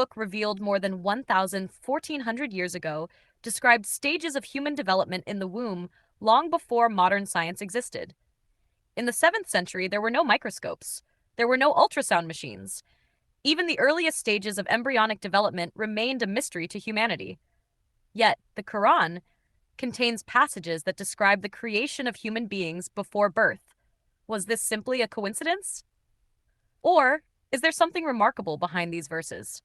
book revealed more than 1,400 years ago described stages of human development in the womb long before modern science existed. In the 7th century, there were no microscopes. There were no ultrasound machines. Even the earliest stages of embryonic development remained a mystery to humanity. Yet, the Quran contains passages that describe the creation of human beings before birth. Was this simply a coincidence? Or is there something remarkable behind these verses?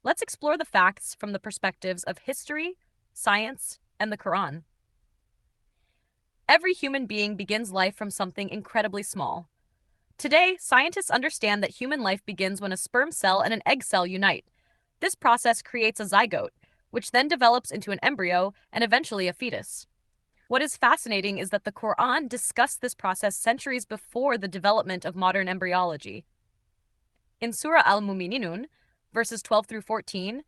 Let's explore the facts from the perspectives of history, science, and the Quran. Every human being begins life from something incredibly small. Today, scientists understand that human life begins when a sperm cell and an egg cell unite. This process creates a zygote, which then develops into an embryo and eventually a fetus. What is fascinating is that the Quran discussed this process centuries before the development of modern embryology. In Surah Al-Mu'minun, verses 12 through 14,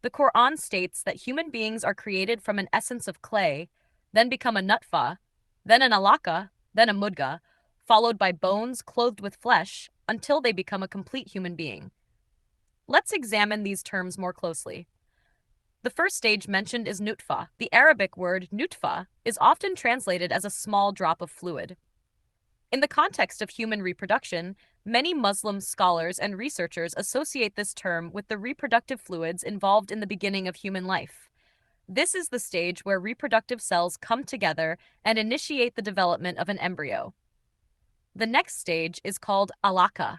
the Quran states that human beings are created from an essence of clay, then become a nutfah, then an alaqah, then a mudghah, followed by bones clothed with flesh until they become a complete human being. Let's examine these terms more closely. The first stage mentioned is nutfah. The Arabic word nutfah is often translated as a small drop of fluid. In the context of human reproduction, many Muslim scholars and researchers associate this term with the reproductive fluids involved in the beginning of human life. This is the stage where reproductive cells come together and initiate the development of an embryo. The next stage is called alaqah.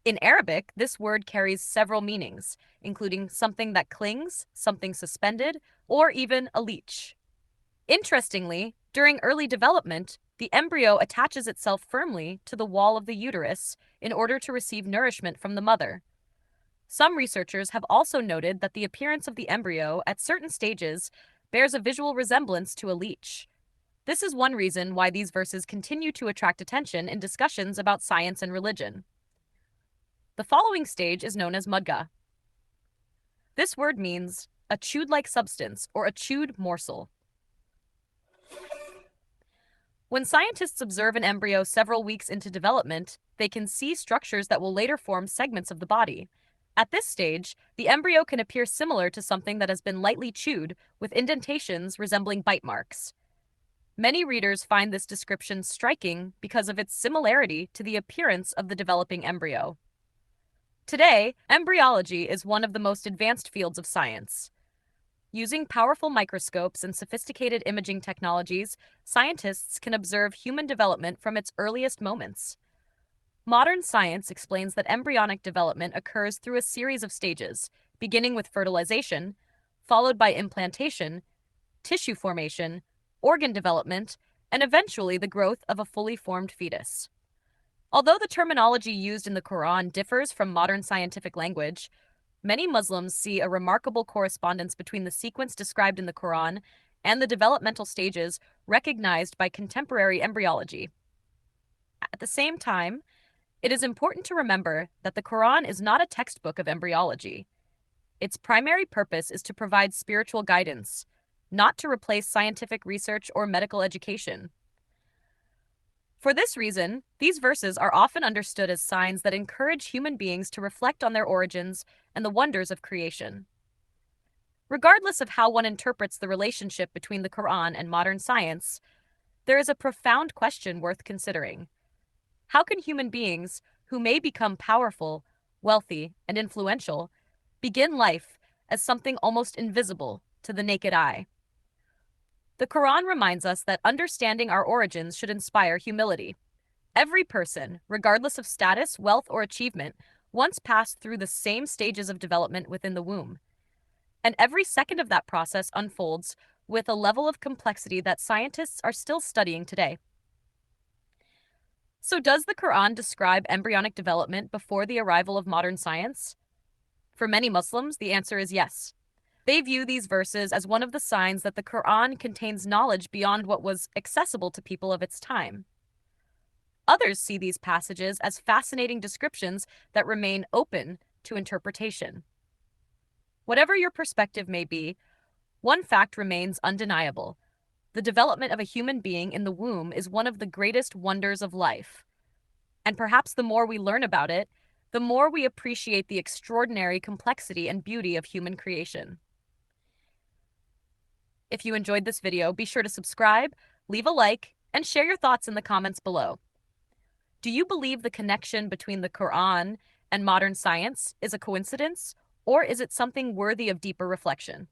In Arabic, this word carries several meanings, including something that clings, something suspended, or even a leech. Interestingly, during early development, the embryo attaches itself firmly to the wall of the uterus in order to receive nourishment from the mother. Some researchers have also noted that the appearance of the embryo at certain stages bears a visual resemblance to a leech. This is one reason why these verses continue to attract attention in discussions about science and religion. The following stage is known as mudghah. This word means a chewed-like substance or a chewed morsel. When scientists observe an embryo several weeks into development, they can see structures that will later form segments of the body. At this stage, the embryo can appear similar to something that has been lightly chewed, with indentations resembling bite marks. Many readers find this description striking because of its similarity to the appearance of the developing embryo. Today, embryology is one of the most advanced fields of science. Using powerful microscopes and sophisticated imaging technologies, scientists can observe human development from its earliest moments. Modern science explains that embryonic development occurs through a series of stages, beginning with fertilization, followed by implantation, tissue formation, organ development, and eventually the growth of a fully formed fetus. Although the terminology used in the Quran differs from modern scientific language, many Muslims see a remarkable correspondence between the sequence described in the Quran and the developmental stages recognized by contemporary embryology. At the same time, it is important to remember that the Quran is not a textbook of embryology. Its primary purpose is to provide spiritual guidance, not to replace scientific research or medical education. For this reason, these verses are often understood as signs that encourage human beings to reflect on their origins and the wonders of creation. Regardless of how one interprets the relationship between the Quran and modern science, there is a profound question worth considering. How can human beings, who may become powerful, wealthy, and influential, begin life as something almost invisible to the naked eye? The Quran reminds us that understanding our origins should inspire humility. Every person, regardless of status, wealth, or achievement, once passed through the same stages of development within the womb. And every second of that process unfolds with a level of complexity that scientists are still studying today. So, does the Quran describe embryonic development before the arrival of modern science? For many Muslims, the answer is yes. They view these verses as one of the signs that the Quran contains knowledge beyond what was accessible to people of its time. Others see these passages as fascinating descriptions that remain open to interpretation. Whatever your perspective may be, one fact remains undeniable. The development of a human being in the womb is one of the greatest wonders of life. And perhaps the more we learn about it, the more we appreciate the extraordinary complexity and beauty of human creation. If you enjoyed this video, be sure to subscribe, leave a like, and share your thoughts in the comments below. Do you believe the connection between the Quran and modern science is a coincidence, or is it something worthy of deeper reflection?